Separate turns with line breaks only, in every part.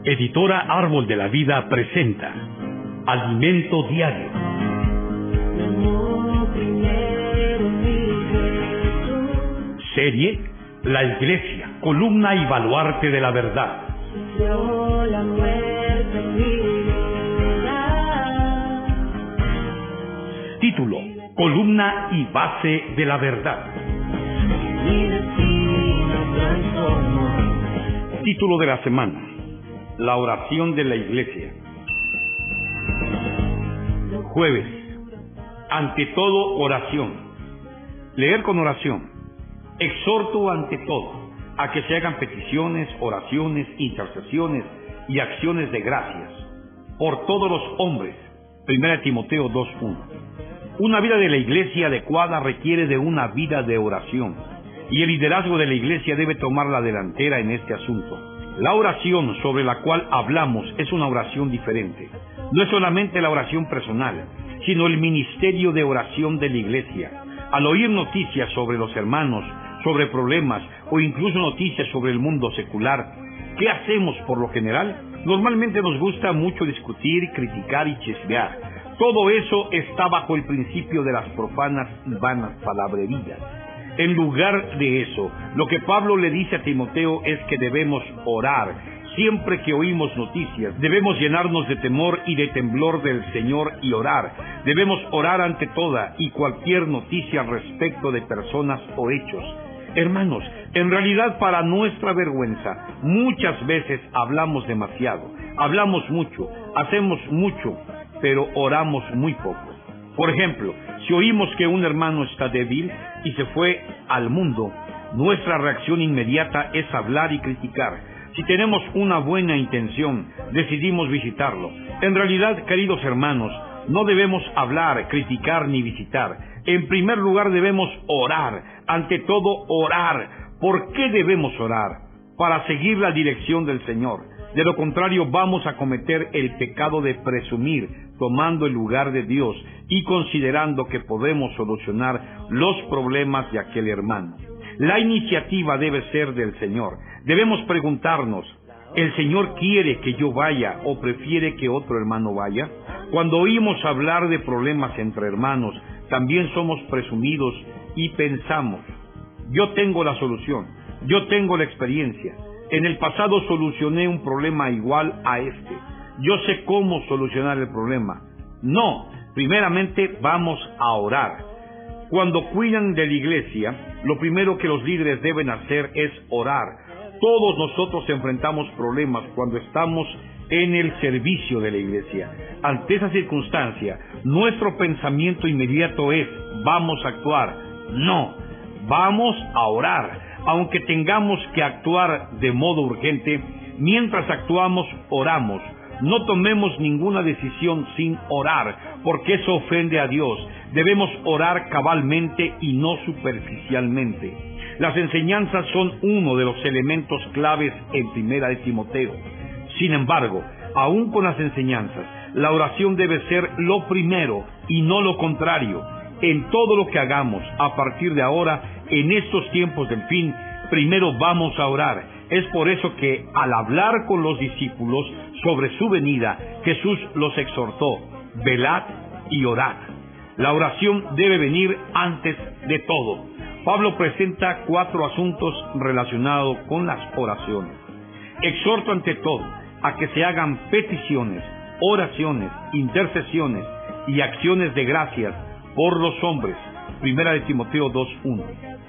Editora Árbol de la Vida presenta Alimento Diario. Serie La Iglesia, columna y baluarte de la verdad. Título: Columna y base de la verdad. Título de la semana: La oración de la Iglesia. Jueves: ante todo, oración. Leer con oración. Exhorto ante todo a que se hagan peticiones, oraciones, intercesiones y acciones de gracias por todos los hombres. 1 Timoteo 2:1. Una vida de la Iglesia adecuada requiere de una vida de oración, y el liderazgo de la Iglesia debe tomar la delantera en este asunto. La oración sobre la cual hablamos es una oración diferente. No es solamente la oración personal, sino el ministerio de oración de la Iglesia. Al oír noticias sobre los hermanos, sobre problemas o incluso noticias sobre el mundo secular, ¿qué hacemos por lo general? Normalmente nos gusta mucho discutir, criticar y chismear. Todo eso está bajo el principio de las profanas y vanas palabrerías. En lugar de eso, lo que Pablo le dice a Timoteo es que debemos orar. Siempre que oímos noticias, debemos llenarnos de temor y de temblor del Señor y orar. Debemos orar ante toda y cualquier noticia respecto de personas o hechos. Hermanos, en realidad, para nuestra vergüenza, muchas veces hablamos demasiado, hablamos mucho, hacemos mucho, pero oramos muy poco. Por ejemplo, si oímos que un hermano está débil y se fue al mundo, nuestra reacción inmediata es hablar y criticar. Si tenemos una buena intención, decidimos visitarlo. En realidad, queridos hermanos, no debemos hablar, criticar ni visitar. En primer lugar, debemos orar. Ante todo, orar. ¿Por qué debemos orar? Para seguir la dirección del Señor. De lo contrario, vamos a cometer el pecado de presumir, tomando el lugar de Dios y considerando que podemos solucionar los problemas de aquel hermano. La iniciativa debe ser del Señor. Debemos preguntarnos, ¿el Señor quiere que yo vaya o prefiere que otro hermano vaya? Cuando oímos hablar de problemas entre hermanos, también somos presumidos y pensamos, yo tengo la solución, yo tengo la experiencia. En el pasado solucioné un problema igual a este. Yo sé cómo solucionar el problema. No, primeramente vamos a orar. Cuando cuidan de la Iglesia, lo primero que los líderes deben hacer es orar. Todos nosotros enfrentamos problemas cuando estamos en el servicio de la Iglesia. Ante esa circunstancia, nuestro pensamiento inmediato es, vamos a actuar. No, vamos a orar. Aunque tengamos que actuar de modo urgente, mientras actuamos, oramos. No tomemos ninguna decisión sin orar, porque eso ofende a Dios. Debemos orar cabalmente y no superficialmente. Las enseñanzas son uno de los elementos claves en 1 Timoteo. Sin embargo, aún con las enseñanzas, la oración debe ser lo primero y no lo contrario. En todo lo que hagamos a partir de ahora, en estos tiempos del fin, primero vamos a orar. Es por eso que al hablar con los discípulos sobre su venida, Jesús los exhortó, velad y orad. La oración debe venir antes de todo. Pablo presenta 4 asuntos relacionados con las oraciones. Exhorto ante todo a que se hagan peticiones, oraciones, intercesiones y acciones de gracias por los hombres. 1 Timoteo 2:1.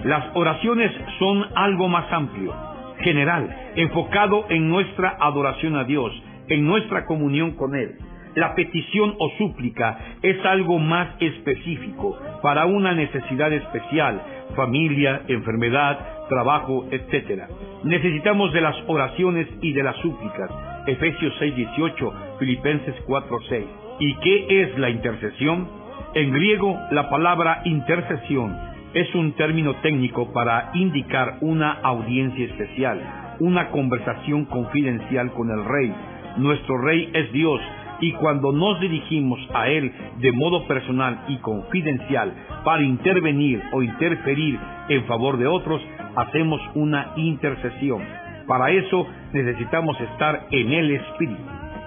Las oraciones son algo más amplio, general, enfocado en nuestra adoración a Dios, en nuestra comunión con Él. La petición o súplica es algo más específico, para una necesidad especial, familia, enfermedad, trabajo, etc. Necesitamos de las oraciones y de las súplicas. Efesios 6:18, Filipenses 4:6. ¿Y qué es la intercesión? En griego, la palabra intercesión es un término técnico para indicar una audiencia especial, una conversación confidencial con el Rey. Nuestro Rey es Dios, y cuando nos dirigimos a Él de modo personal y confidencial para intervenir o interferir en favor de otros, hacemos una intercesión. Para eso necesitamos estar en el Espíritu.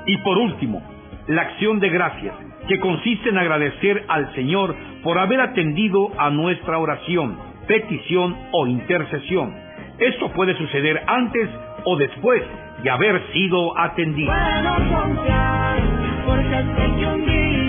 Y por último, la acción de gracias, que consiste en agradecer al Señor por haber atendido a nuestra oración, petición o intercesión. Esto puede suceder antes o después de haber sido atendido.
Puedo confiar, porque sé que un día